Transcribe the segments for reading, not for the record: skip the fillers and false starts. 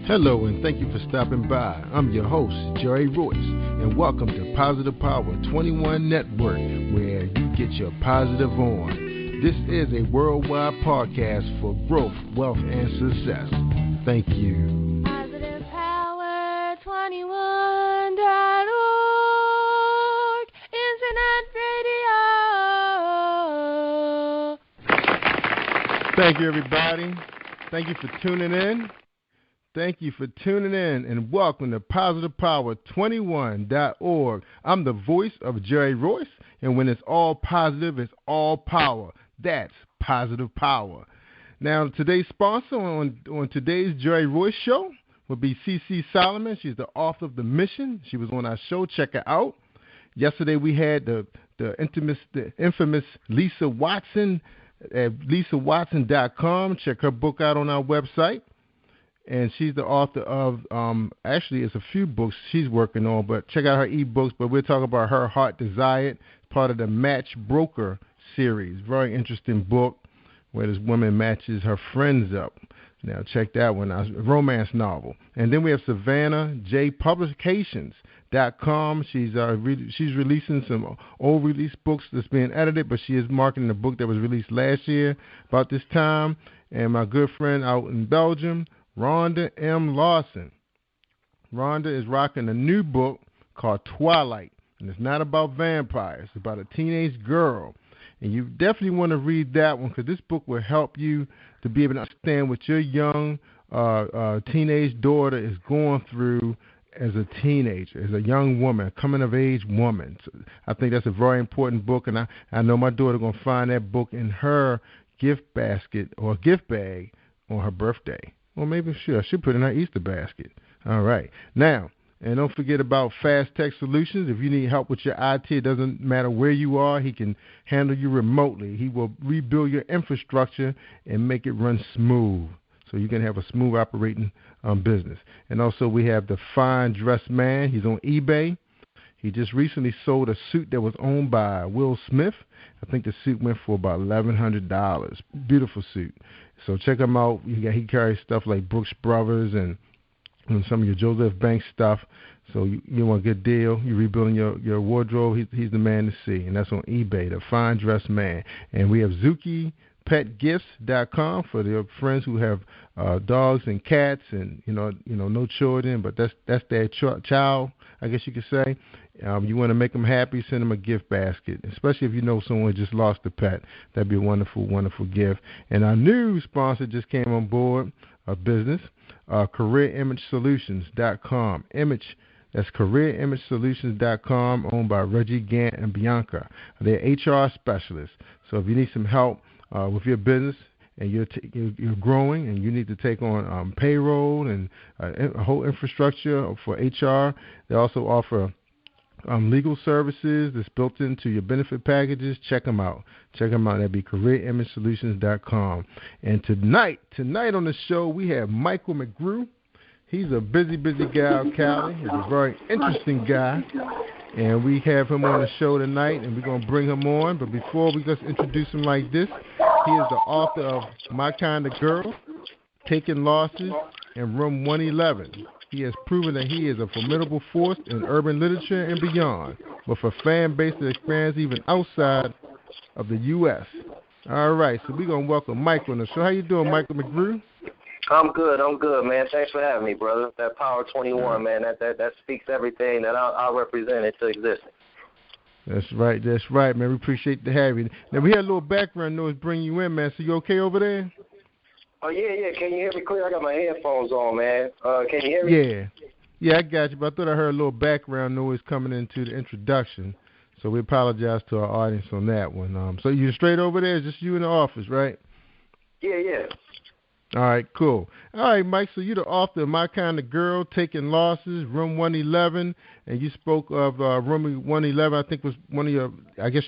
Hello, and thank you for stopping by. I'm your host, Jerry-Royce, and welcome to Positive Power 21 Network, where you get your positive on. This is a worldwide podcast for growth, wealth, and success. Thank you. Positive Power 21.org, Internet Radio. Thank you, everybody. Thank you for tuning in. Thank you for tuning in, and welcome to Positive Power 21.org. I'm the voice of Jerry-Royce, and when it's all positive, it's all power. That's Positive Power. Now, today's sponsor on today's Jerry-Royce show will be CC Solomon. She's the author of The Mission. She was on our show. Check her out. Yesterday, we had the infamous Lisa Watson at lisawatson.com. Check her book out on our website. And she's the author of, actually, it's a few books she's working on, but check out her ebooks. But we'll talk about Her Heart Desired, part of the Match Broker series. Very interesting book where this woman matches her friends up. Now, check that one out. A romance novel. And then we have Savannah J. Publications.com. She's releasing some old release books that's being edited, but she is marketing a book that was released last year about this time. And my good friend out in Belgium, Rhonda M. Lawson. Rhonda is rocking a new book called Twilight, and it's not about vampires. It's about a teenage girl, and you definitely want to read that one because this book will help you to be able to understand what your young teenage daughter is going through as a teenager, as a young woman, a coming-of-age woman. So I think that's a very important book, and I know my daughter going to find that book in her gift basket or gift bag on her birthday. Well, maybe I should put it in our Easter basket. All right. Now, and don't forget about Fast Tech Solutions. If you need help with your IT, it doesn't matter where you are. He can handle you remotely. He will rebuild your infrastructure and make it run smooth so you can have a smooth operating business. And also we have the Fine Dressed Man. He's on eBay. He just recently sold a suit that was owned by Will Smith. I think the suit went for about $1,100. Beautiful suit. So check him out. He carries stuff like Brooks Brothers and some of your Joseph Banks stuff. So you want a good deal. You're rebuilding your wardrobe. He's the man to see, and that's on eBay, the Fine Dressed Man. And we have ZukiPetGifts.com for their friends who have dogs and cats, and no children, but that's their child, I guess you could say. You want to make them happy, send them a gift basket, especially if you know someone just lost a pet. That'd be a wonderful, wonderful gift. And our new sponsor just came on board, a business, CareerImageSolutions.com. That's CareerImageSolutions.com, owned by Reggie Gant and Bianca. They're HR specialists. So if you need some help with your business, and you're growing, and you need to take on payroll and a whole infrastructure for HR, they also offer legal services that's built into your benefit packages. Check them out. That'd be CareerImageSolutions.com. And tonight on the show, we have Michael McGrew. He's a busy guy out of Cali. He's a very interesting guy. And we have him on the show tonight, and we're going to bring him on. But before we just introduce him like this, he is the author of My Kind of Girl, Taking Losses, and Room 111. He has proven that he is a formidable force in urban literature and beyond, with a fan base that expands even outside of the U.S. All right, so we're going to welcome Michael on the show. How you doing, Michael McGrew? I'm good, man. Thanks for having me, brother. That Power 21, man, that speaks everything that I represent into existence. That's right, man. We appreciate the having you. Now, we had a little background noise bring you in, man. So you okay over there? Oh, yeah. Can you hear me clear? I got my headphones on, man. Can you hear me? Yeah, I got you, but I thought I heard a little background noise coming into the introduction. So we apologize to our audience on that one. So you straight over there? It's just you in the office, right? Yeah. All right, cool. All right, Mike, so you're the author of My Kind of Girl, Taking Losses, Room 111, and you spoke of Room 111, I think was one of your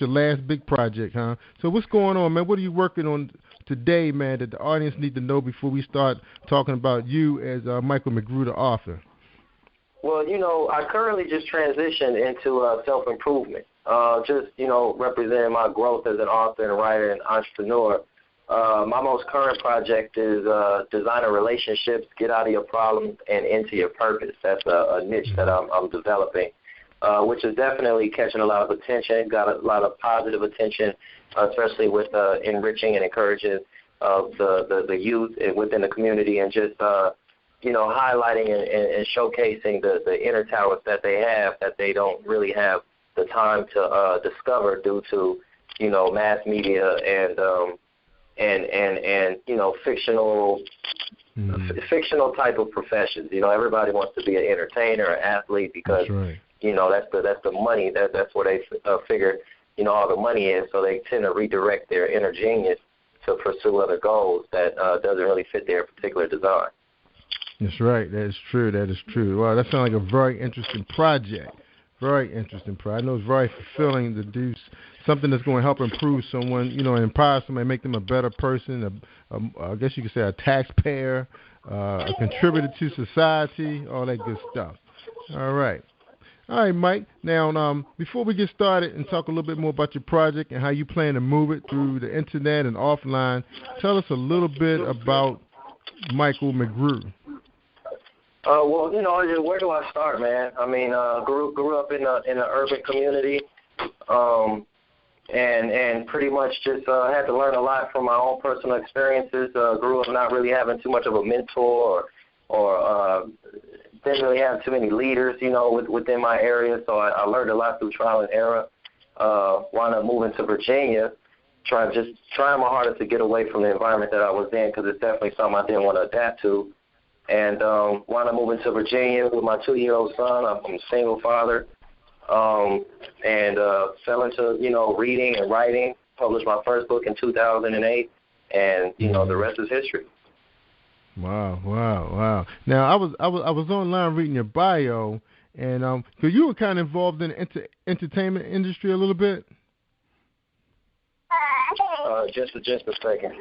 last big project, huh? So what's going on, man? What are you working on today, man, that the audience need to know before we start talking about you as Michael McGrew, the author? Well, I currently just transitioned into self-improvement, representing my growth as an author and writer and entrepreneur. My most current project is designer relationships, get out of your problems and into your purpose. That's a niche that I'm developing, which is definitely catching a lot of attention, got a lot of positive attention, especially with enriching and encouraging the youth within the community and just, highlighting and showcasing the inner talents that they have that they don't really have the time to discover due to, mass media and fictional type of professions. Everybody wants to be an entertainer, an athlete because, that's the money. That's where they figure, all the money is. So they tend to redirect their inner genius to pursue other goals that doesn't really fit their particular design. That's right. That is true. That is true. Wow, that sounds like a very interesting project. Very interesting project. I know it's very fulfilling to do something that's going to help improve someone, empower somebody, make them a better person, I guess you could say a taxpayer, a contributor to society, all that good stuff. All right. All right, Mike. Now, before we get started and talk a little bit more about your project and how you plan to move it through the internet and offline, tell us a little bit about Michael McGrew. Where do I start, man? I mean, grew up in an urban community, and pretty much just had to learn a lot from my own personal experiences. Grew up not really having too much of a mentor or didn't really have too many leaders, within my area. So I learned a lot through trial and error. Wound up moving to Virginia, trying my hardest to get away from the environment that I was in because it's definitely something I didn't want to adapt to. And wound up moving to Virginia with my 2-year-old son. I'm a single father, and fell into, reading and writing. Published my first book in 2008, and, the rest is history. Wow. Now, I was online reading your bio, and because you were kind of involved in the entertainment industry a little bit. Just a second.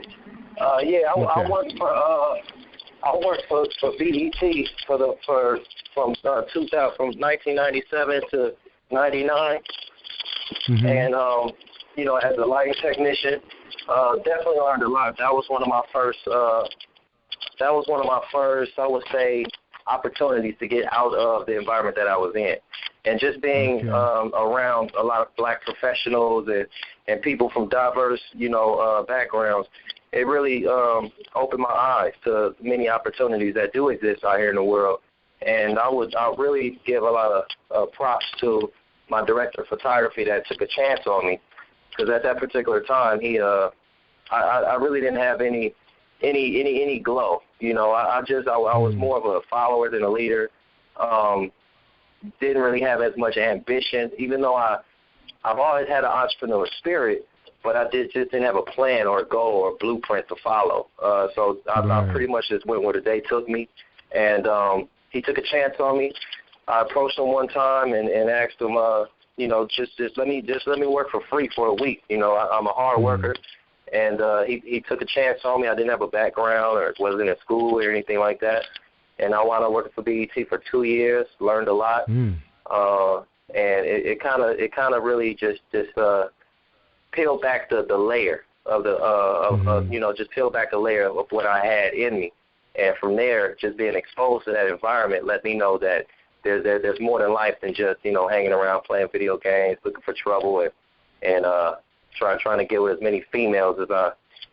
I worked for BET from 1997 to 99, and as a lighting technician, definitely learned a lot. That was one of my first. I would say, opportunities to get out of the environment that I was in, and just being around a lot of black professionals and people from diverse backgrounds. It really opened my eyes to many opportunities that do exist out here in the world. And I really give a lot of props to my director of photography that took a chance on me, because at that particular time, I really didn't have any glow. I was more of a follower than a leader. Didn't really have as much ambition, even though I've always had an entrepreneur spirit. But I just didn't have a plan or a goal or a blueprint to follow. So I pretty much just went where the day took me. And he took a chance on me. I approached him one time and asked him, just let me work for free for a week. I'm a hard worker. And he took a chance on me. I didn't have a background or wasn't in school or anything like that. And I wound up working for BET for 2 years, learned a lot. And it kind of really just peel back the layer of just peel back the layer of what I had in me, and from there, just being exposed to that environment let me know that there's more than life than just hanging around playing video games, looking for trouble, and trying to get with as many females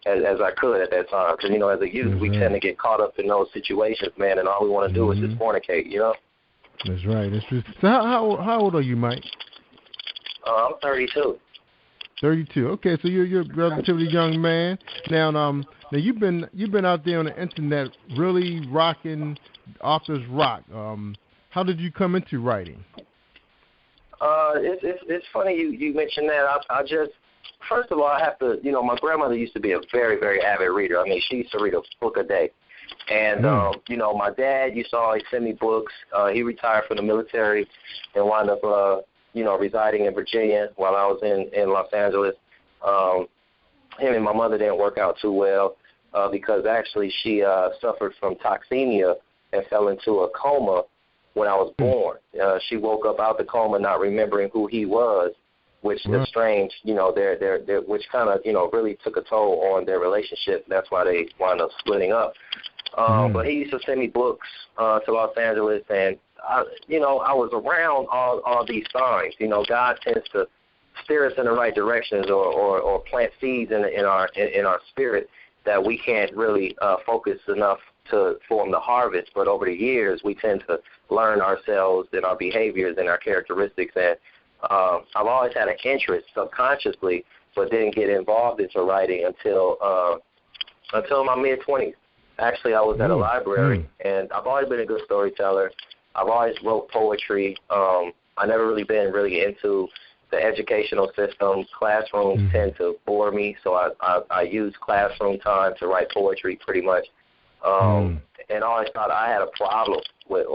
as I could at that time. Because as a youth, we tend to get caught up in those situations, man, and all we want to do is just fornicate. That's right. That's true. So how old are you, Mike? I'm 32. 32. Okay, so you're a relatively young man. Now you've been out there on the internet really rocking authors rock. How did you come into writing? It's funny you mentioned that. I just, first of all, I have to, my grandmother used to be a very, very avid reader. I mean, she used to read a book a day. And, my dad used to always send me books. He retired from the military and wound up, residing in Virginia while I was in Los Angeles. Him and my mother didn't work out too well because actually she suffered from toxemia and fell into a coma when I was born. She woke up out the coma not remembering who he was which estranged, which kind of, really took a toll on their relationship. That's why they wound up splitting up. But he used to send me books to Los Angeles, and I was around all these signs. God tends to steer us in the right directions or plant seeds in our spirit that we can't really focus enough to form the harvest. But over the years, we tend to learn ourselves and our behaviors and our characteristics. And I've always had an interest subconsciously, but didn't get involved into writing until my mid-20s. Actually, I was at a library, and I've always been a good storyteller. I've always wrote poetry. I never really been into the educational system. Classrooms tend to bore me, so I use classroom time to write poetry pretty much. And I always thought I had a problem with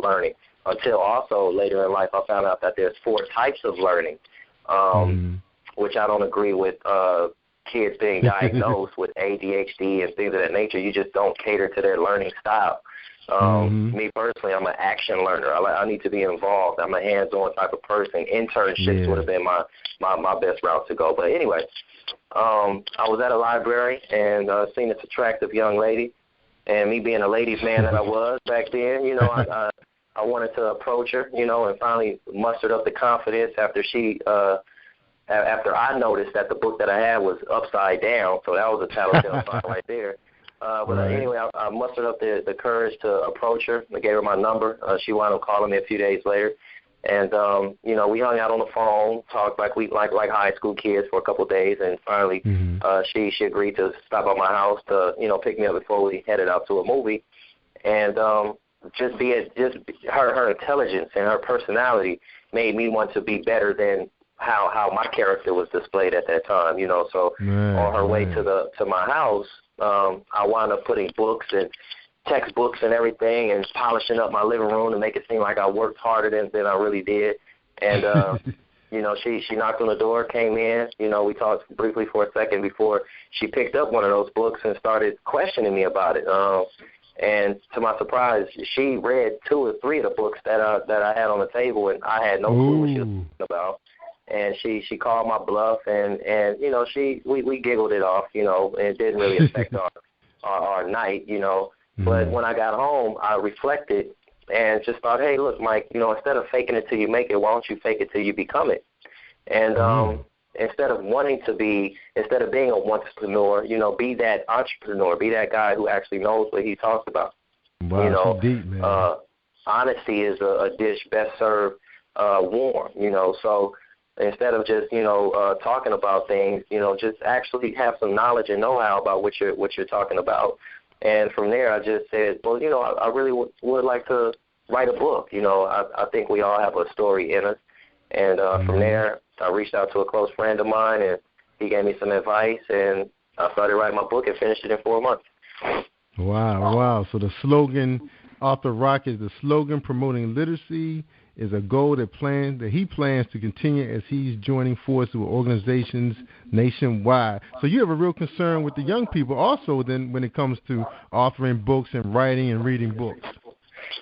learning, until also later in life I found out that there's 4 types of learning, which I don't agree with. Kids being diagnosed with ADHD and things of that nature, you just don't cater to their learning style. Me personally, I'm an action learner. I need to be involved. I'm a hands-on type of person. Internships would have been my best route to go. But anyway, I was at a library and seen this attractive young lady, and me being a ladies' man that I was back then, I wanted to approach her, and finally mustered up the confidence after I noticed that the book that I had was upside down, so that was a telltale sign right there. Anyway, I mustered up the courage to approach her. I gave her my number. She wound up calling me a few days later, and we hung out on the phone, talked like high school kids for a couple of days, and finally she agreed to stop at my house to pick me up before we headed out to a movie, and just her intelligence and her personality made me want to be better than how my character was displayed at that time, So on her way to my house, I wound up putting books and textbooks and everything and polishing up my living room to make it seem like I worked harder than I really did. And she knocked on the door, came in. We talked briefly for a second before she picked up one of those books and started questioning me about it. And to my surprise, she read 2 or 3 of the books that I had on the table, and I had no clue what she was talking about. And she called my bluff, and we giggled it off, and it didn't really affect our night, But when I got home, I reflected and just thought, hey, look, Mike, instead of faking it till you make it, why don't you fake it till you become it? And instead of being a entrepreneur, be that entrepreneur, be that guy who actually knows what he talks about. Wow, deep, man. Honesty is a dish best served warm, so instead of just, talking about things, just actually have some knowledge and know-how about what you're talking about. And from there, I just said, well, I really would like to write a book. I think we all have a story in us. And from there, I reached out to a close friend of mine, and he gave me some advice, and I started writing my book and finished it in 4 months. Wow. So the slogan, Author Rock, is the slogan promoting literacy, is a goal that he plans to continue as he's joining forces with organizations nationwide. So you have a real concern with the young people also then when it comes to authoring books and writing and reading books.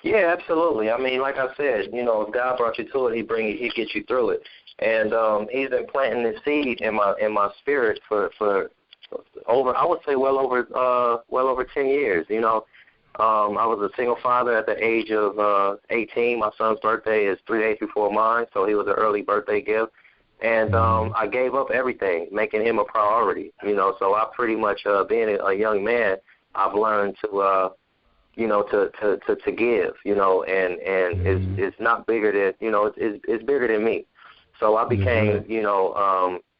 Yeah, absolutely. I mean, like I said, if God brought you to it, He gets you through it. And He's been planting this seed in my spirit for over, I would say, well over 10 years. I was a single father at the age of 18. My son's birthday is 3 days before mine, so he was an early birthday gift. And I gave up everything, making him a priority. So I pretty much, being a young man, I've learned to give. And it's not bigger than it's bigger than me. So I became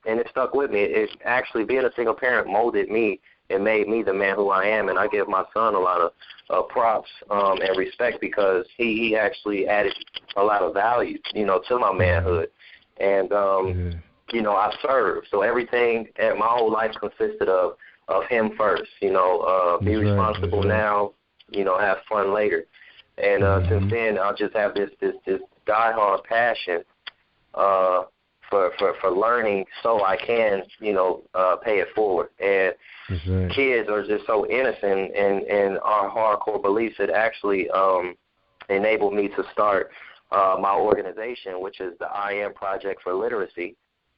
and it stuck with me. It's actually, being a single parent molded me. It made me the man who I am, and I give my son a lot of props and respect because he actually added a lot of value, to my manhood. And, I served. So everything, my whole life consisted of him first, be responsible now, have fun later. And since then, I just have this diehard passion for learning so I can, pay it forward. And kids are just so innocent and our hardcore beliefs. It actually enabled me to start my organization, which is the I Am Project for Literacy.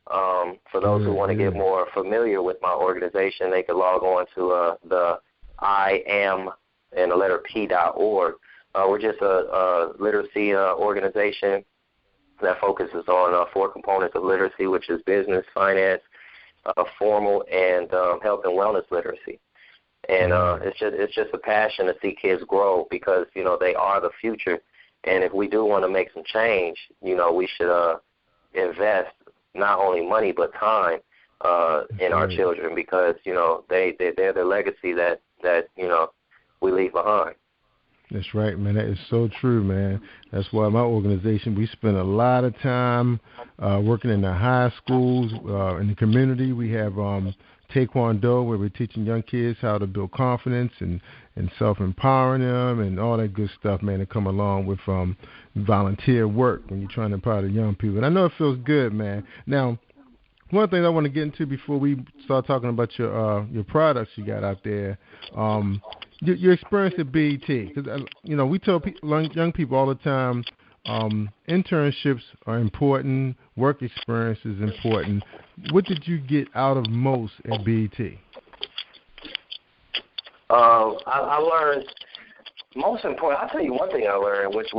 For those who want to get more familiar with my organization, they can log on to the I am and the letter P.org. We're just a literacy organization that focuses on 4 components of literacy, which is business, finance, formal, and health and wellness literacy. And it's just a passion to see kids grow because, you know, they are the future. And if we do want to make some change, you know, we should invest not only money but time in our children because, you know, they're the legacy that you know, we leave behind. That's right, man. That is so true, man. That's why my organization, we spend a lot of time working in the high schools, in the community. We have Taekwondo, where we're teaching young kids how to build confidence and self-empowering them and all that good stuff, man, that come along with volunteer work when you're trying to empower the young people. And I know it feels good, man. Now, one thing I want to get into before we start talking about your products you got out there, your experience at BET. Because, you know, we tell young people all the time, internships are important, work experience is important. What did you get out of most at BET? I learned most important. I'll tell you one thing I learned, which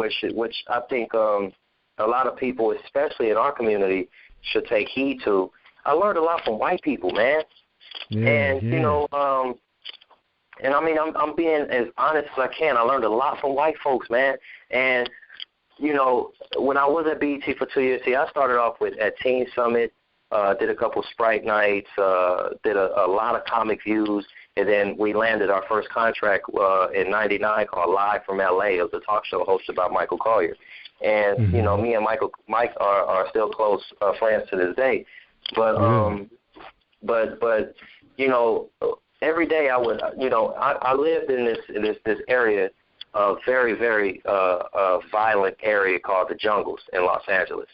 I think a lot of people, especially in our community, should take heed to. I learned a lot from white people, man. You know, and I mean, I'm being as honest as I can. I learned a lot from white folks, man. And you know, when I was at BET for 2 years, I started off at Teen Summit, did a couple Sprite nights, did a lot of comic views, and then we landed our first contract in '99 called Live from LA. It was a talk show hosted by Michael Collier. And you know, me and Mike are still close friends to this day. But you know, every day I would, you know, I lived in this area, a very, very violent area called the Jungles in Los Angeles.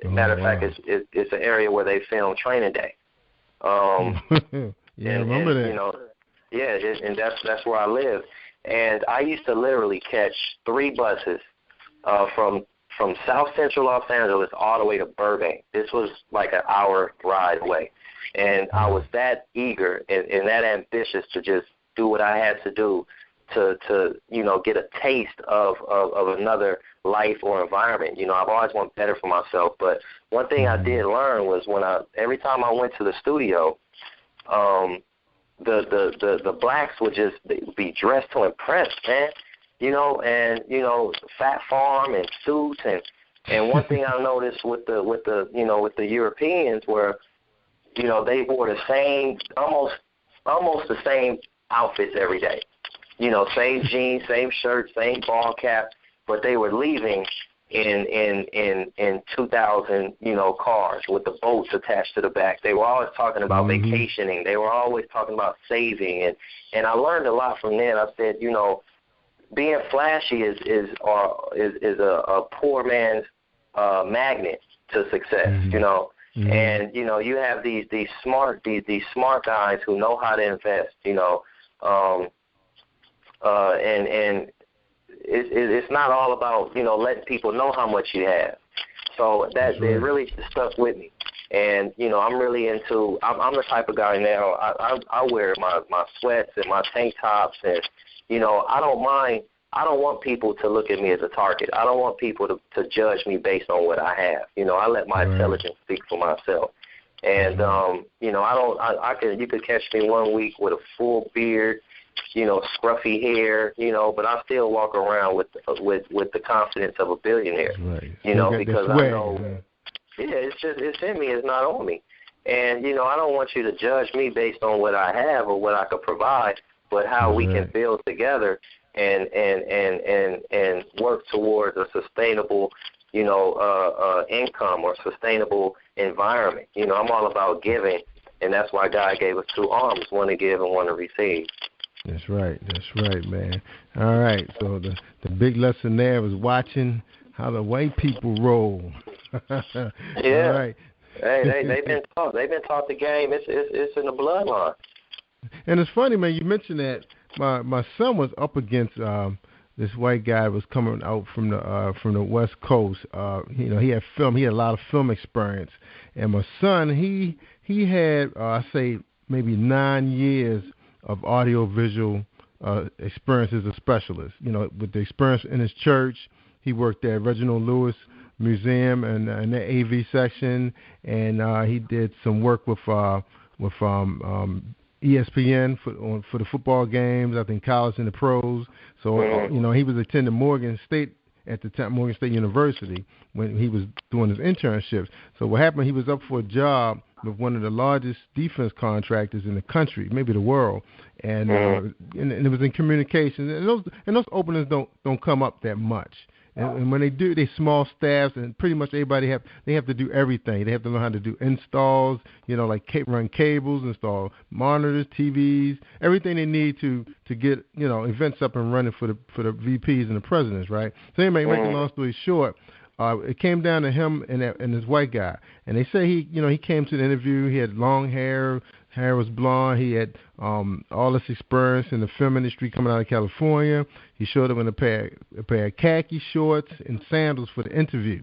Matter of fact, it's an area where they film Training Day. Yeah, I remember that. You know, and that's where I live. And I used to literally catch 3 buses from South Central Los Angeles all the way to Burbank. This was like an hour ride away. And I was that eager and that ambitious to just do what I had to do to you know, get a taste of another life or environment. You know, I've always wanted better for myself. But one thing I did learn was every time I went to the studio, the blacks would just be dressed to impress, man. You know, and you know, Fat Farm and suits and one thing I noticed with the Europeans were, you know, they wore the same almost the same outfits every day. You know, same jeans, same shirt, same ball cap, but they were leaving in 2000, you know, cars with the boats attached to the back. They were always talking about vacationing. They were always talking about saving, and I learned a lot from them. I said, you know, being flashy is a poor man's magnet to success, you know. And you know, you have these smart guys who know how to invest, you know, and it's not all about, you know, letting people know how much you have. So that it really stuck with me. And you know, I'm really into. I'm the type of guy now. I wear my sweats and my tank tops, and you know, I don't mind. I don't want people to look at me as a target. I don't want people to judge me based on what I have. You know, I let my intelligence speak for myself. And you know, you could catch me one week with a full beard, you know, scruffy hair, you know, but I still walk around with the confidence of a billionaire. You know, because I know, it's in me, it's not on me. And you know, I don't want you to judge me based on what I have or what I could provide, but how we can build together and work towards a sustainable, you know, income or sustainable environment. You know, I'm all about giving, and that's why God gave us 2 arms, one to give and one to receive. That's right, man. All right, so the big lesson there was watching how the white people roll. Yeah. All right. Hey, they've been taught the game. It's in the bloodline. And it's funny, man. You mentioned that my son was up against this white guy was coming out from the West Coast. He had film. He had a lot of film experience. And my son, he had I say maybe 9 years of audiovisual experience as a specialist. With the experience in his church, he worked at Reginald Lewis Museum and in the AV section, and he did some work with ESPN for the football games, I think college and the pros. So, he was attending Morgan State at the time, Morgan State University, when he was doing his internships. So what happened, he was up for a job with one of the largest defense contractors in the country, maybe the world, and it was in communications. And those openings don't come up that much. And when they do, they small staffs, and pretty much everybody have to do everything. They have to know how to do installs, like run cables, install monitors, TVs, everything they need to get events up and running for the VPs and the presidents, right? So anyway, making a long story short, it came down to him and this white guy, and they say he came to the interview. He had long hair was blonde. He had all this experience in the film industry coming out of California. He showed up in a pair of khaki shorts and sandals for the interview.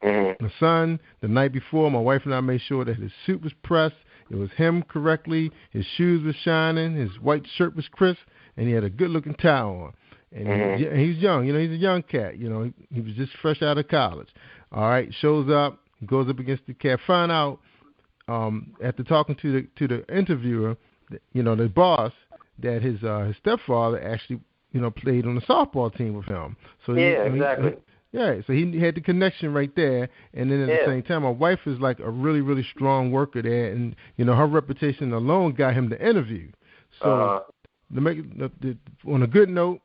My son, the night before, my wife and I made sure that his suit was pressed. It was hemmed correctly. His shoes were shining. His white shirt was crisp, and he had a good-looking tie on. And he's young. He's a young cat. He was just fresh out of college. All right, shows up, goes up against the cat. Find out after talking to the interviewer, the boss, that his stepfather actually played on the softball team with him. So exactly. So he had the connection right there, and then at the same time, my wife is like a really, really strong worker there, and her reputation alone got him the interview. So to make it, on a good note,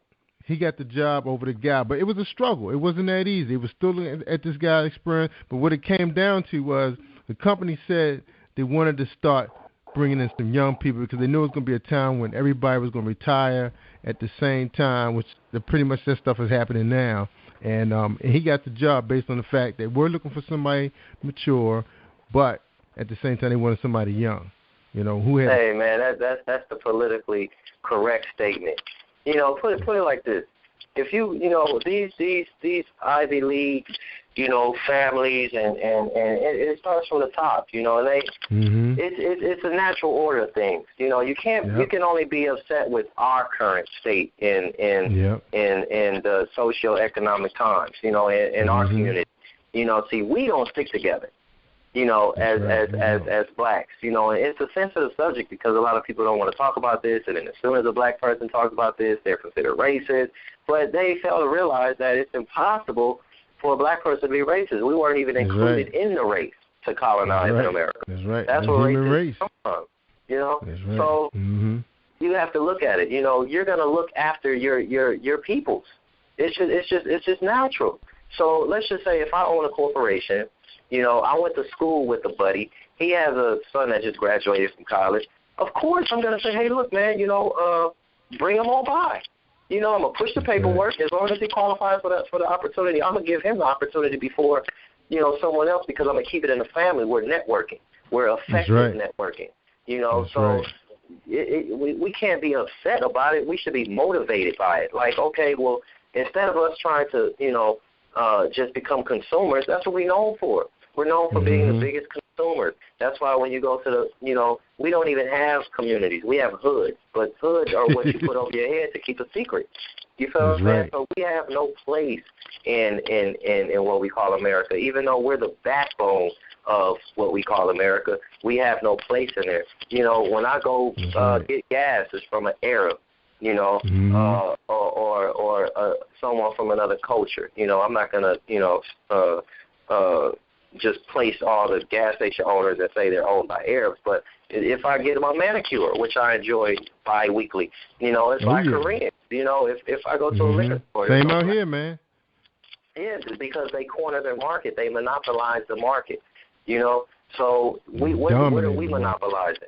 he got the job over the guy, but it was a struggle. It wasn't that easy. It was still at this guy's experience, but what it came down to was the company said they wanted to start bringing in some young people because they knew it was going to be a time when everybody was going to retire at the same time, which pretty much that stuff is happening now. And he got the job based on the fact that we're looking for somebody mature, but at the same time they wanted somebody young. Who had. Hey man, that's the politically correct statement. Put it like this: if these Ivy League, families and it starts from the top, and they it's a natural order of things. You can only be upset with our current state in the socioeconomic times, in our community. See, we don't stick together. As blacks, and it's a sensitive subject because a lot of people don't want to talk about this, and then as soon as a black person talks about this, they're considered racist. But they fail to realize that it's impossible for a black person to be racist. We weren't even included in the race to colonize in America. That's right. That's where racism comes from. That's right. So you have to look at it. You're going to look after your peoples. It's just natural. So let's just say if I own a corporation. I went to school with a buddy. He has a son that just graduated from college. Of course, I'm going to say, hey, look, man, bring him on by. I'm going to push the paperwork as long as he qualifies for the opportunity. I'm going to give him the opportunity before, someone else because I'm going to keep it in the family. We're networking. We're effective networking. We can't be upset about it. We should be motivated by it. Like, okay, well, instead of us trying to, just become consumers, that's what we're known for. We're known for being the biggest consumers. That's why when you go to we don't even have communities. We have hoods, but hoods are what you put over your head to keep a secret. You feel what I'm saying? So we have no place in what we call America. Even though we're the backbone of what we call America, we have no place in there. When I go get gas, it's from an Arab. Or someone from another culture. I'm not going to, just place all the gas station owners that say they're owned by Arabs. But if I get my manicure, which I enjoy bi-weekly, it's by Koreans. If I go to a liquor store. Same out here, man. Yeah, because they corner their market. They monopolize the market, So what are we monopolizing?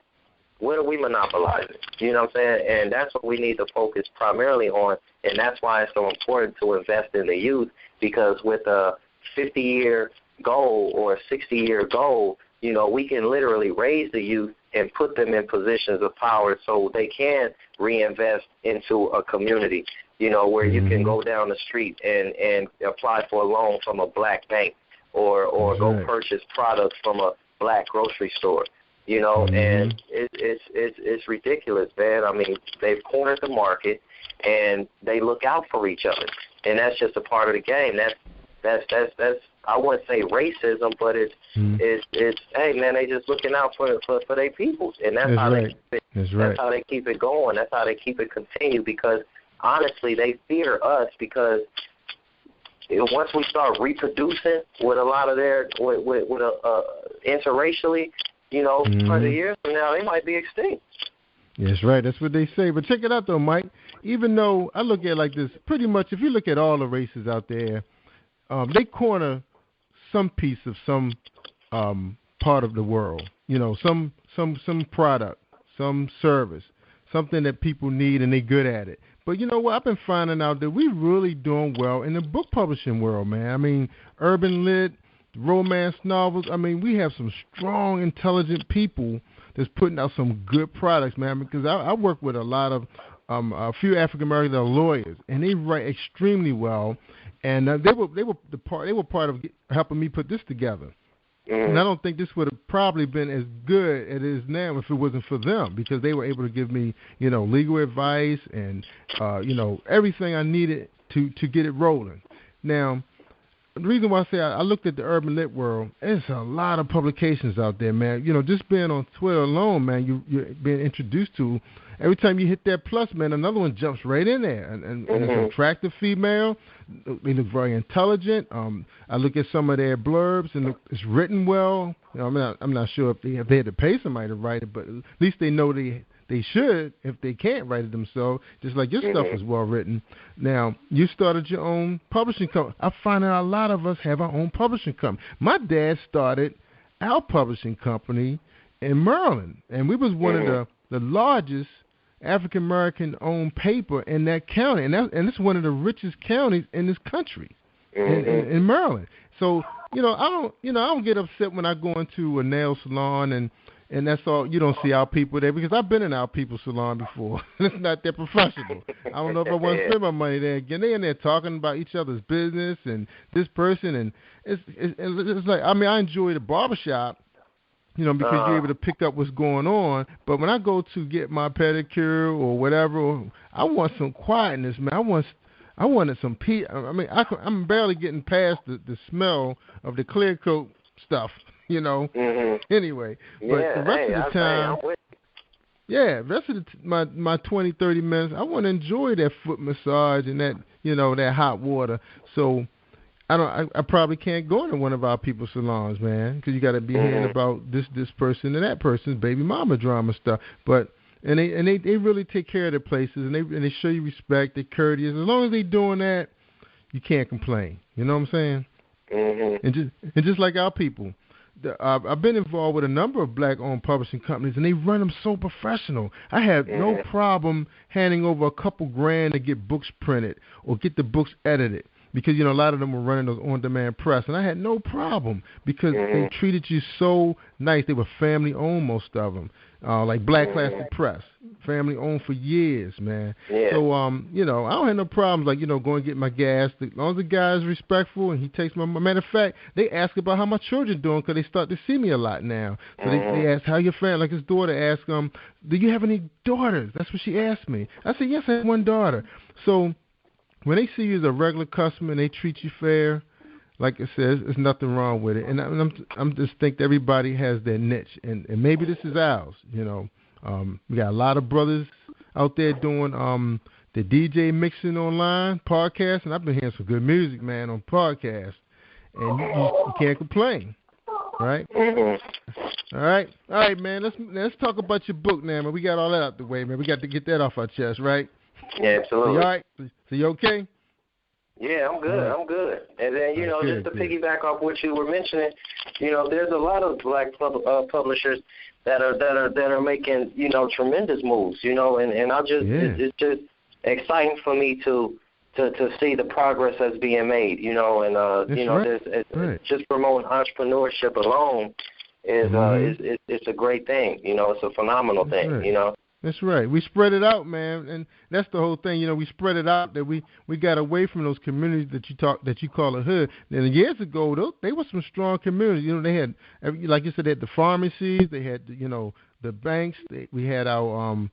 What are we monopolizing? You know what I'm saying? And that's what we need to focus primarily on, and that's why it's so important to invest in the youth, because with a 50-year goal or a 60-year goal, we can literally raise the youth and put them in positions of power so they can reinvest into a community, where you can go down the street and apply for a loan from a black bank or go purchase products from a black grocery store, and it's ridiculous, man. I mean, they've cornered the market and they look out for each other, and that's just a part of the game. That's I wouldn't say racism, but it's hey, man, they just looking out for their people, and that's how they keep it going. That's how they keep it continued, because honestly, they fear us, because once we start reproducing with a lot of their interracially, 100 years from now, they might be extinct. That's right. That's what they say. But check it out, though, Mike. Even though I look at it like this, pretty much if you look at all the races out there, they corner some piece of some part of the world, some product, some service, something that people need, and they're good at it. But you know what? I've been finding out that we're really doing well in the book publishing world, man. I mean, urban lit, romance novels. I mean, we have some strong, intelligent people that's putting out some good products, man. Because I work with a lot of a few African American lawyers, and they write extremely well. And they were part of helping me put this together. And I don't think this would have probably been as good as it is now if it wasn't for them, because they were able to give me, legal advice and, everything I needed to get it rolling. Now, the reason why I say I looked at the urban lit world, there's a lot of publications out there, man. Just being on Twitter alone, man, you're being introduced to. Every time you hit that plus, man, another one jumps right in there. And it's an attractive female. They look very intelligent. I look at some of their blurbs, and it's written well. I'm not sure if they had to pay somebody to write it, but at least they know they should if they can't write it themselves, just like your stuff is well written. Now, you started your own publishing company. I find out a lot of us have our own publishing company. My dad started our publishing company in Maryland, and we was one of the largest African American owned paper in that county, and it's one of the richest counties in this country, in Maryland. So I don't get upset when I go into a nail salon and that's all. You don't see our people there, because I've been in our people's salon before. It's not that professional. I don't know if I want to spend my money there again. They in there talking about each other's business and this person, and it's like, I mean, I enjoy the barbershop, because you're able to pick up what's going on. But when I go to get my pedicure or whatever, I want some quietness, man. I wanted some peace. I mean, I'm barely getting past the smell of the clear coat stuff, Anyway, but the rest of the time, my 20, 30 minutes, I want to enjoy that foot massage and that, that hot water. So I probably can't go into one of our people's salons, man, because you got to be hearing about this person and that person's baby mama drama stuff. But and they really take care of their places, and they show you respect, they're courteous. As long as they're doing that, you can't complain. You know what I'm saying? And just like our people. I've been involved with a number of black-owned publishing companies, and they run them so professional. I have no problem handing over a couple grand to get books printed or get the books edited, because, a lot of them were running those on-demand press, and I had no problem because they treated you so nice. They were family-owned, most of them, like Black Classic Press, family-owned for years, man. Yeah. So, I don't have no problems, like, going and get my gas. As long as the guy is respectful and he takes my matter of fact, they ask about how my children doing, because they start to see me a lot now. So they ask, how your family? Like his daughter asked, do you have any daughters? That's what she asked me. I said, yes, I have one daughter. So when they see you as a regular customer and they treat you fair, like I said, there's nothing wrong with it. And I'm just think everybody has their niche, and maybe this is ours. We got a lot of brothers out there doing the DJ mixing online podcast, and I've been hearing some good music, man, on podcasts, and you can't complain, right? All right, man. Let's talk about your book now, man. We got all that out the way, man. We got to get that off our chest, right? Yeah, absolutely. So, all right? So you okay? Yeah, I'm good. I'm good. And then, just to piggyback off what you were mentioning, there's a lot of black publishers that are making, tremendous moves, and it's just exciting for me to see the progress that's being made, and right. just promoting entrepreneurship alone. it's a great thing. You know, it's a phenomenal thing. Right. You know. That's right. We spread it out, man, and that's the whole thing. You know, we spread it out. That we got away from those communities that you call a hood. And years ago, they were some strong communities. You know, they had, like you said, they had the pharmacies, they had the banks. We had our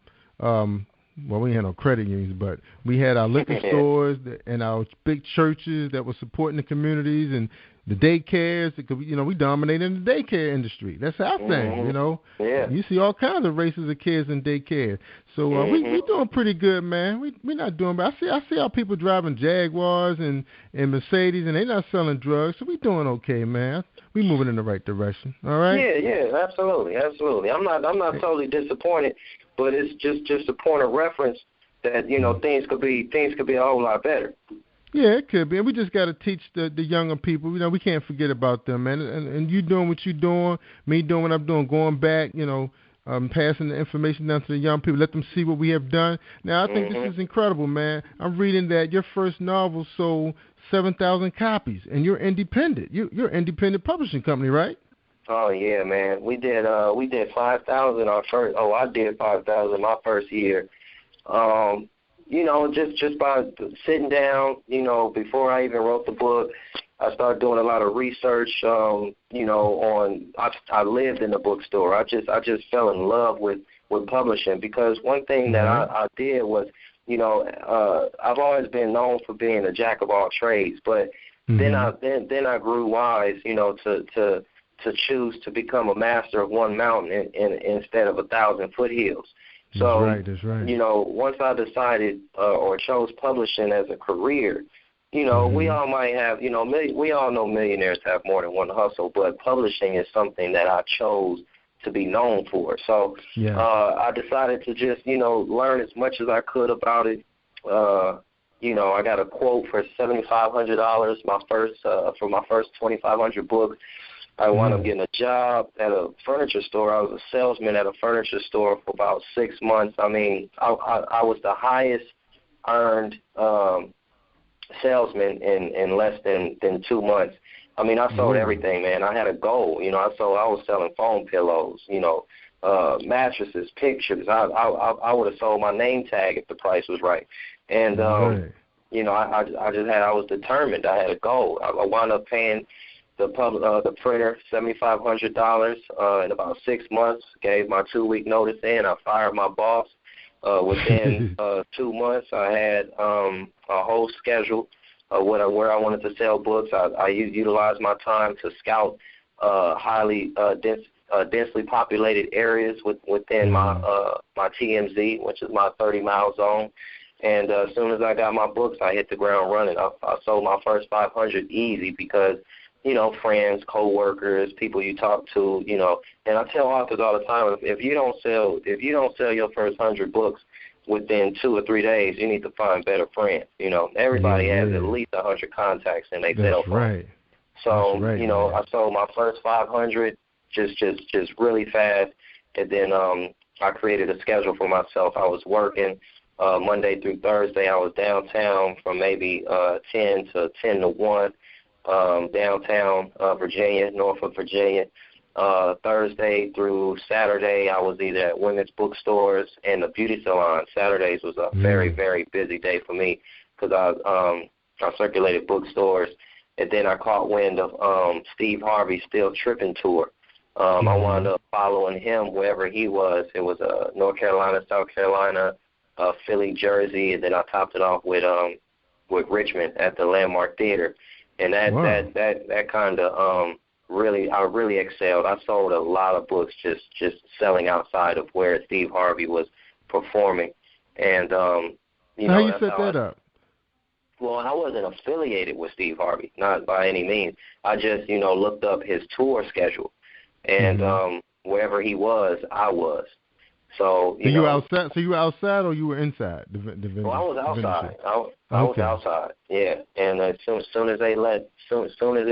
well, we had no credit unions, but we had our liquor stores and our big churches that were supporting the communities and the daycares. We dominated in the daycare industry. That's our thing, you know. Yeah. You see all kinds of races of kids in daycare. So we doing pretty good, man. We're not doing bad. I see our people driving Jaguars and Mercedes, and they're not selling drugs. So we doing okay, man. We moving in the right direction. All right. Yeah, absolutely. I'm not totally disappointed, but it's just a point of reference that things could be a whole lot better. Yeah, it could be, and we just got to teach the younger people. You know, we can't forget about them, man. And you doing what you're doing, me doing what I'm doing, going back, passing the information down to the young people, let them see what we have done. Now, I think this is incredible, man. I'm reading that your first novel sold 7,000 copies, and you're independent. You're an independent publishing company, right? Oh yeah, man. We did 5,000 our first. Oh, I did 5,000 my first year. Just by sitting down, before I even wrote the book, I started doing a lot of research. I lived in the bookstore. I just fell in love with publishing, because one thing that I did was, I've always been known for being a jack of all trades, but then I grew wise, to choose to become a master of one mountain instead of 1,000 foothills. So, that's right. Once I decided or chose publishing as a career, we all might have, we all know millionaires have more than one hustle, but publishing is something that I chose to be known for. So I decided to just, learn as much as I could about it. I got a quote for $7,500 for my first 2,500 books. I wound up getting a job at a furniture store. I was a salesman at a furniture store for about 6 months. I mean, I was the highest earned salesman in less than 2 months. I mean, I sold everything, man. I had a goal. I was selling foam pillows, mattresses, pictures. I would have sold my name tag if the price was right. And I was determined. I had a goal. I wound up paying the printer $7,500 in about 6 months. Gave my 2-week notice in. I fired my boss. Within 2 months, I had a whole schedule of where I wanted to sell books. I utilized my time to scout highly densely populated areas within my TMZ, which is my 30-mile zone. And as soon as I got my books, I hit the ground running. I sold my first 500 easy because friends, coworkers, people you talk to, and I tell authors all the time, if you don't sell your first 100 books within 2 or 3 days, you need to find better friends. Everybody has at least 100 contacts in their cell phone. Right. So, I sold my first 500 just really fast, and then I created a schedule for myself. I was working Monday through Thursday. I was downtown from maybe 10 to 1. Downtown Virginia, Norfolk, Virginia. Thursday through Saturday, I was either at women's bookstores and the beauty salon. Saturdays was a very, very busy day for me because I circulated bookstores, and then I caught wind of Steve Harvey's Still Trippin' tour. I wound up following him wherever he was. It was North Carolina, South Carolina, Philly, Jersey, and then I topped it off with Richmond at the Landmark Theater. And that kind of I really excelled. I sold a lot of books just selling outside of where Steve Harvey was performing. And how you set that up? Well, I wasn't affiliated with Steve Harvey, not by any means. I just looked up his tour schedule, and wherever he was, I was. So you were outside. So you were outside, or you were inside the venue? Well, I was outside. I was outside. Yeah, and as soon as it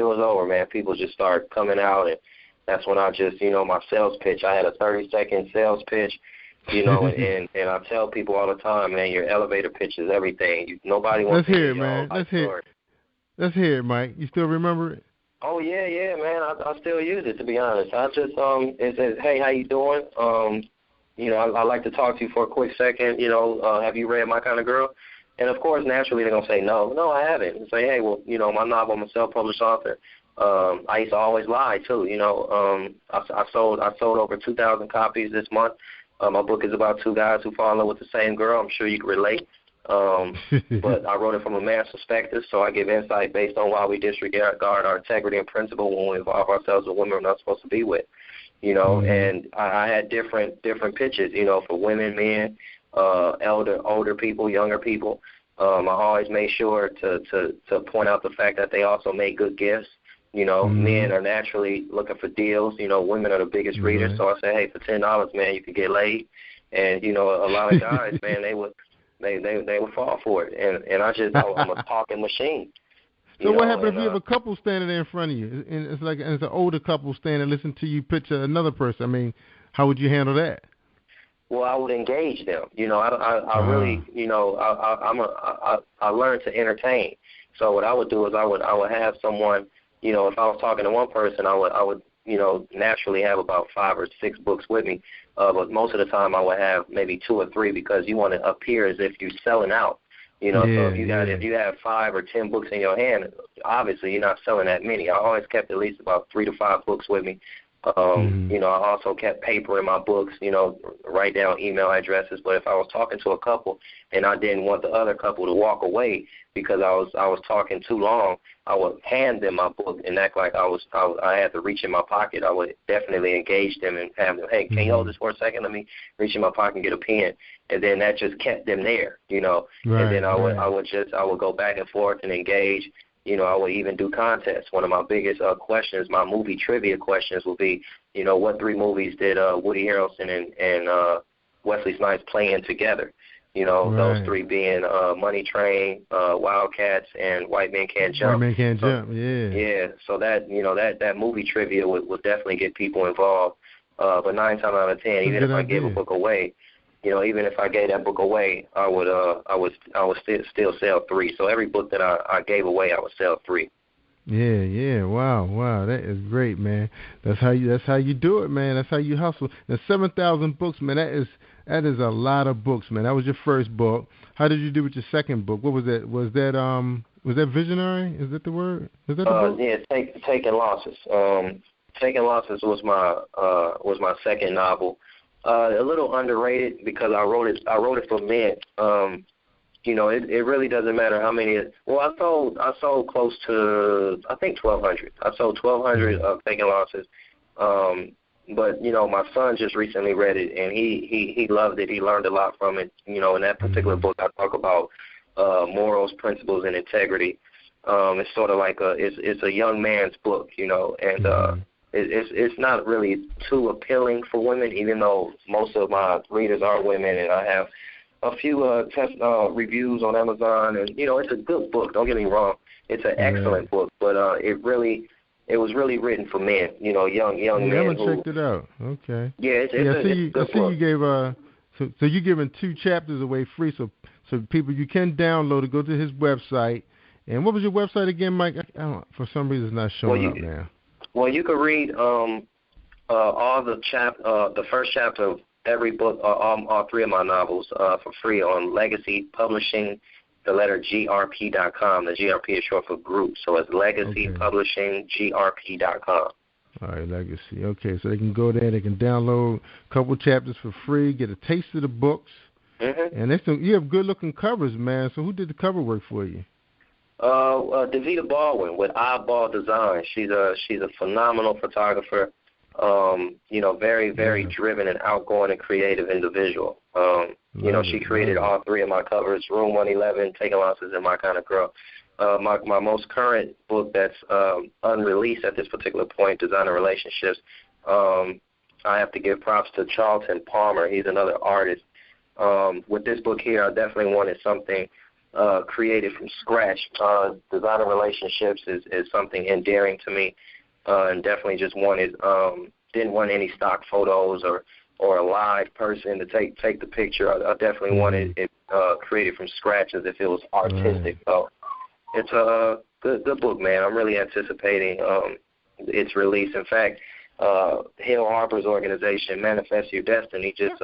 was over, man, people just started coming out, and that's when I just my sales pitch. I had a 30-second sales pitch, and I tell people all the time, man, your elevator pitch is everything. Nobody wants to hear it, man. Let's hear it, Mike. You still remember it? Oh yeah, man. I still use it, to be honest. I just it says, hey, how you doing? I'd like to talk to you for a quick second. Have you read My Kind of Girl? And of course, naturally, they're gonna say no. No, I haven't. And say, hey, well, my novel, I'm a self-published author. I used to always lie too. I sold over 2,000 copies this month. My book is about two guys who fall in love with the same girl. I'm sure you can relate. But I wrote it from a man's perspective, so I give insight based on why we disregard our integrity and principle when we involve ourselves with women we're not supposed to be with. And I had different pitches, for women, men, older people, younger people. I always made sure to point out the fact that they also make good gifts. Men are naturally looking for deals. Women are the biggest readers. So I say, hey, for $10, man, you can get laid. And a lot of guys, man, they would fall for it. And I'm a talking machine. So what happens if you have a couple standing there in front of you, and it's an older couple standing, listen to you pitch another person? I mean, how would you handle that? Well, I would engage them. I really, I learned to entertain. So what I would do is I would have someone, if I was talking to one person, I would naturally have about 5 or 6 books with me. But most of the time I would have maybe 2 or 3 because you want to appear as if you're selling out. So if you have 5 or 10 books in your hand, obviously you're not selling that many. I always kept at least about 3 to 5 books with me. I also kept paper in my books, write down email addresses. But if I was talking to a couple and I didn't want the other couple to walk away because I was talking too long, I would hand them my book and act like I had to reach in my pocket. I would definitely engage them and have them, hey, can you hold this for a second? Let me reach in my pocket and get a pen. And then that just kept them there, Right, and then I would go back and forth and engage. I would even do contests. One of my biggest questions, my movie trivia questions, will be, what 3 movies did Woody Harrelson and Wesley Snipes play in together? Those 3 being Money Train, Wildcats, and White Men Can't Jump. White Men Can't Jump, yeah. Yeah, so that that movie trivia would definitely get people involved. But 9 times out of 10, even if I gave a book away, even if I gave that book away, I would still sell 3. So every book that I gave away, I would sell 3. Yeah. Wow. That is great, man. That's how you do it, man. That's how you hustle. And 7,000 books, man. That is a lot of books, man. That was your first book. How did you do with your second book? What was that? Was that visionary? Is that the word? Is that the book? Yeah, Taking Losses. Taking Losses was my second novel. A little underrated because I wrote it for men. It really doesn't matter how many. Well, I sold close to, I think, 1,200. I sold 1,200 of Taking Losses. But my son just recently read it and he loved it. He learned a lot from it. In that particular book, I talk about morals, principles, and integrity. It's sort of like it's a young man's book, and it's not really too appealing for women, even though most of my readers are women, and I have a few reviews on Amazon, and it's a good book. Don't get me wrong, it's an excellent book, but it was really written for men, young men. I haven't checked it out. Okay. Yeah, it's a good book. You gave so you're giving 2 chapters away free, so people, you can download it. Go to his website. And what was your website again, Mike? For some reason, it's not showing up now. Well, you can read all the first chapter of every book, all 3 of my novels, for free on Legacy Publishing, the letter GRP.com. The GRP is short for group, so it's Legacy Publishing, GRP.com. All right, Legacy. Okay, so they can go there. They can download a couple chapters for free, get a taste of the books. And you have good-looking covers, man. So who did the cover work for you? Davita Baldwin with Eyeball Design. She's a phenomenal photographer. Very, very driven and outgoing and creative individual. She created all 3 of my covers: Room 111, Taking Losses, and My Kind of Girl. My most current book that's unreleased at this particular point, Designer Relationships. I have to give props to Charlton Palmer. He's another artist. With this book here, I definitely wanted something created from scratch. Designer Relationships is something endearing to me, and definitely just didn't want any stock photos or a live person to take the picture. I definitely wanted it created from scratch as if it was artistic. So It's a good book, man. I'm really anticipating its release. In fact, Hill Harper's organization, Manifest Your Destiny, just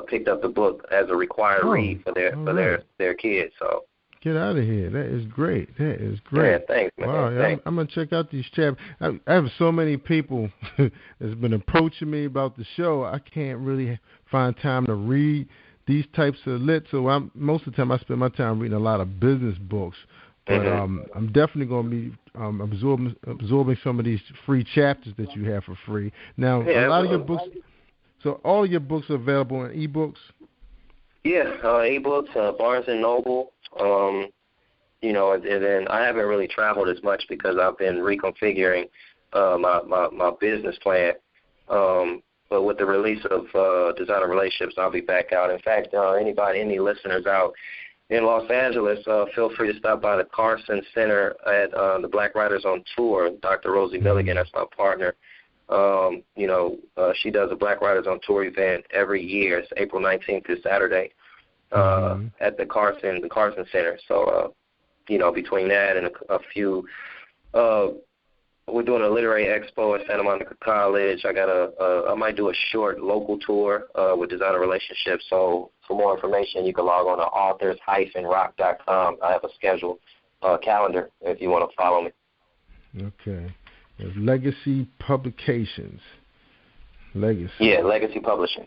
picked up the book as a required read for their kids. So get out of here. That is great. That is great. Yeah, thanks, man. Wow, thanks. I'm going to check out these chapters. I have so many people that's been approaching me about the show. I can't really find time to read these types of lit. So most of the time I spend my time reading a lot of business books. But I'm definitely going to be absorbing some of these free chapters that you have for free. Now, a lot of your books, so all of your books are available in ebooks? Yeah, ebooks, Barnes & Noble. And then I haven't really traveled as much because I've been reconfiguring my business plan. But with the release of Designer Relationships, I'll be back out. In fact, any listeners out in Los Angeles, feel free to stop by the Carson Center at the Black Writers on Tour. Dr. Rosie Milligan, that's my partner. She does a Black Writers on Tour event every year. It's April 19th through Saturday at the Carson Center. So, between that and a few, we're doing a literary expo at Santa Monica College. I might do a short local tour with Designer Relationships. So for more information, you can log on to authors-rock.com. I have a scheduled calendar if you want to follow me. Okay. There's Legacy Publications. Legacy. Yeah, Legacy Publishing.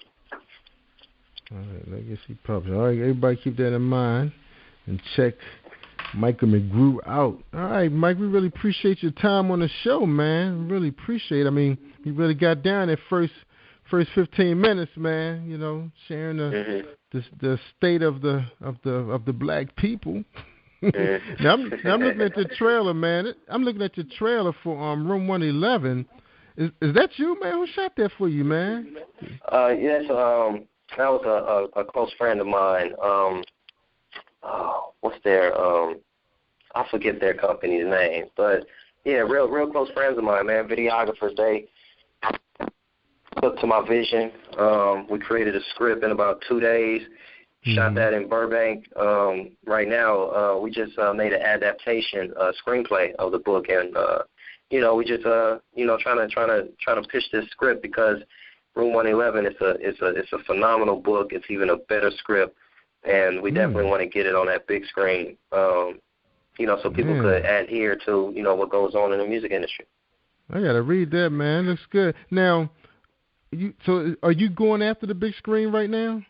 All right, Legacy Publishing. All right, everybody keep that in mind and check Michael McGrew out. All right, Mike, we really appreciate your time on the show, man. Really appreciate it. I mean, you really got down that first 15 minutes, man, sharing the state of the black people. now I'm looking at the trailer, man. I'm looking at your trailer for Room 111. Is that you, man? Who shot that for you, man? Yes, that was a close friend of mine. What's their I forget their company's name, but yeah, real close friends of mine, man. Videographers, they took to my vision. We created a script in about 2 days. Shot that in Burbank. Right now, we just made an adaptation screenplay of the book, and we just trying to pitch this script because Room 111 it's a phenomenal book. It's even a better script, and we definitely want to get it on that big screen. So people could adhere to what goes on in the music industry. I gotta read that, man. Looks good. Now, are you going after the big screen right now?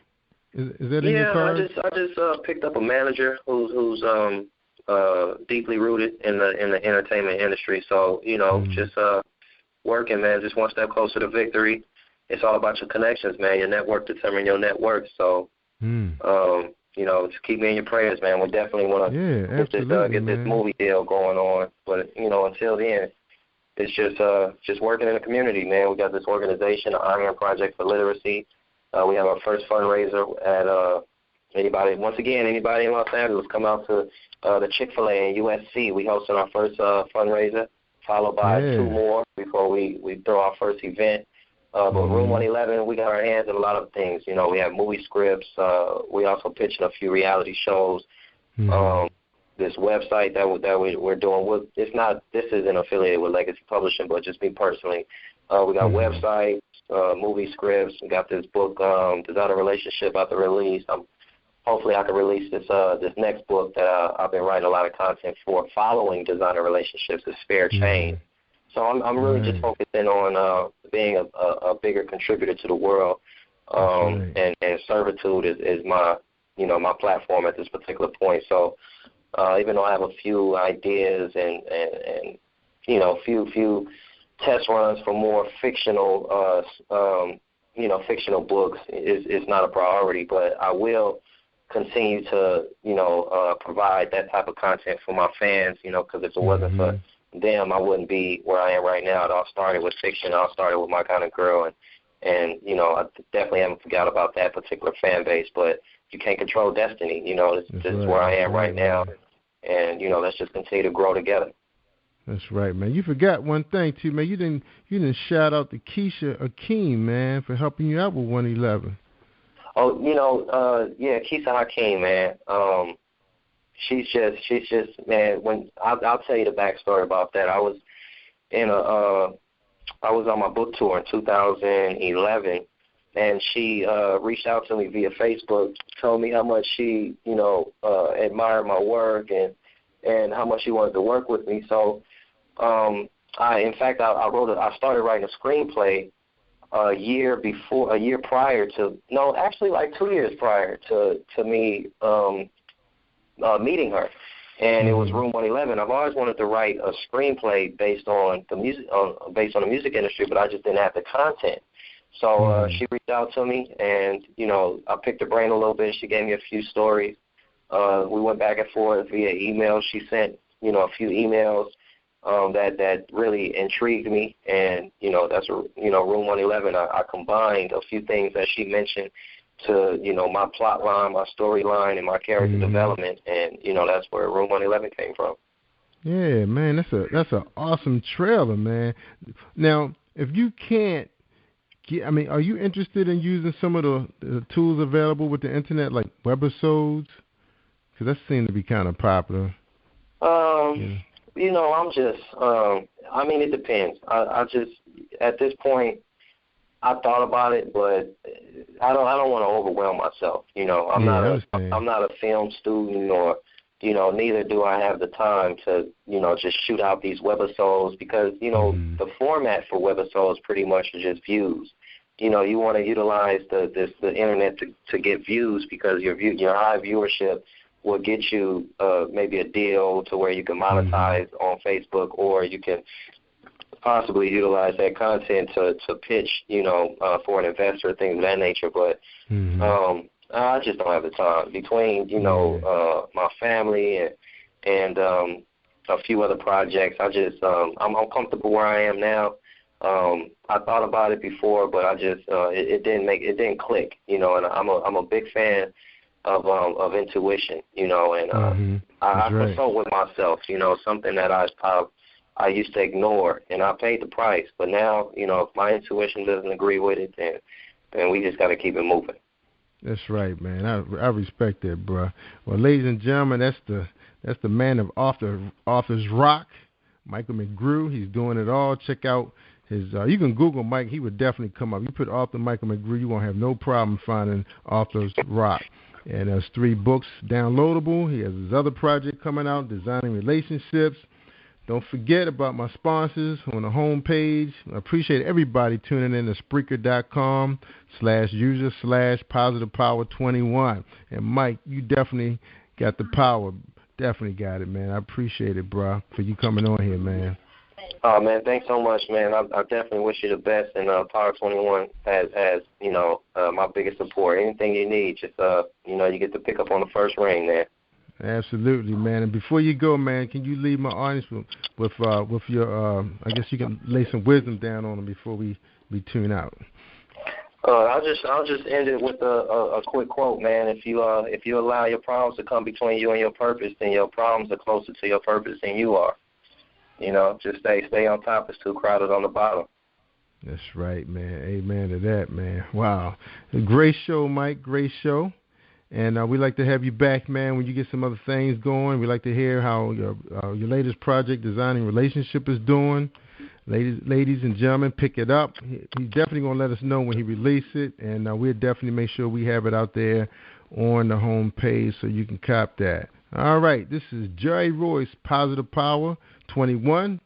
Is that in your cards? I just picked up a manager who's deeply rooted in the entertainment industry. So just working, man, just one step closer to victory. It's all about your connections, man. Your network determines your net worth. So just keep me in your prayers, man. We definitely want to get this movie deal going on. But until then, it's just working in the community, man. We got this organization, the Iron Project for Literacy. We have our first fundraiser at anybody in Los Angeles, come out to the Chick-fil-A and USC. We hosted our first fundraiser, followed by 2 more before we throw our first event. But Room 111, we got our hands in a lot of things. We have movie scripts. We also pitching a few reality shows. This website that we're doing, this isn't affiliated with Legacy Publishing, but just me personally. We got websites, movie scripts. We got this book, Designer Relationship, about to release. Hopefully I can release this next book that I've been writing a lot of content for following Designer Relationships, is Fair Change. So I'm really just focusing on being a bigger contributor to the world, and servitude is my my platform at this particular point. So even though I have a few ideas and few test runs for more fictional fictional books is not a priority, but I will continue to provide that type of content for my fans, because if it wasn't for them, I wouldn't be where I am right now. It all started with fiction. It all started with My Kind of Girl, and I definitely haven't forgot about that particular fan base. But you can't control destiny. This is where I am right now, and let's just continue to grow together. That's right, man. You forgot one thing too, man. You didn't shout out to Keisha Akeem, man, for helping you out with 111. Oh, Keisha Hakeem, man. she's just man. When I'll tell you the backstory about that. I was on my book tour in 2011, and she reached out to me via Facebook, told me how much she admired my work and how much she wanted to work with me. So I started writing a screenplay like 2 years prior to me meeting her, and it was Room 111. I've always wanted to write a screenplay based on the music industry, but I just didn't have the content. So she reached out to me, and I picked her brain a little bit. She gave me a few stories. We went back and forth via email. She sent a few emails that really intrigued me, and that's Room 111. I combined a few things that she mentioned to my plot line, my storyline, and my character development, and that's where Room 111 came from. Yeah, man, that's an awesome trailer, man. Now, if you can't are you interested in using some of the tools available with the internet, like webisodes? Because that seems to be kind of popular. I'm just, it depends. I just, at this point, I thought about it, but I don't want to overwhelm myself. I'm not a film student, or neither do I have the time to just shoot out these webisodes, because the format for webisodes pretty much is just views. You want to utilize the internet to get views, because your high viewership will get you maybe a deal to where you can monetize on Facebook, or you can possibly utilize that content to pitch, for an investor, things of that nature. But I just don't have the time between, my family and a few other projects. I just I'm comfortable where I am now. I thought about it before, but I just it didn't click, and I'm a big fan of intuition, and I consult with myself, something that I used to ignore, and I paid the price. But now, if my intuition doesn't agree with it, then we just got to keep it moving. That's right, man. I respect that, bro. Well, ladies and gentlemen, that's the man of Authors Rock, Michael McGrew. He's doing it all. Check out his. You can Google Mike. He would definitely come up. You put author Michael McGrew, you won't have no problem finding Authors Rock. And there's 3 books downloadable. He has his other project coming out, Designing Relationships. Don't forget about my sponsors on the home page. I appreciate everybody tuning in to Spreaker.com/user/positivepower21. And Mike, you definitely got the power. Definitely got it, man. I appreciate it, bro, for you coming on here, man. Oh, man, thanks so much, man. I definitely wish you the best, and Power 21 has my biggest support. Anything you need, just, you get to pick up on the first ring there. Absolutely, man. And before you go, man, can you leave my audience with your, I guess you can lay some wisdom down on them before we tune out. I'll just end it with a quick quote, man. If you allow your problems to come between you and your purpose, then your problems are closer to your purpose than you are. Just stay on top. It's too crowded on the bottom. That's right, man. Amen to that, man. Wow. A great show, Mike. Great show. And we'd like to have you back, man, when you get some other things going. We'd like to hear how your latest project, Designing Relationship, is doing. Ladies and gentlemen, pick it up. He's definitely going to let us know when he releases it, and we'll definitely make sure we have it out there on the home page so you can cop that. All right, this is Jerry-Royce, Positive Power 21.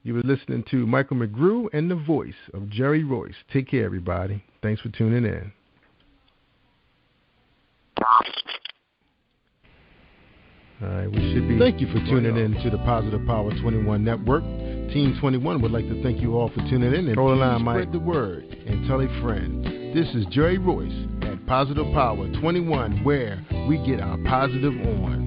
You were listening to Michael McGrew and the voice of Jerry-Royce. Take care, everybody. Thanks for tuning in. All right, we should be. Thank you for tuning in to the Positive Power 21 Network. Team 21 would like to thank you all for tuning in, and spread the word and tell a friend. This is Jerry-Royce at Positive Power 21, where we get our positive on.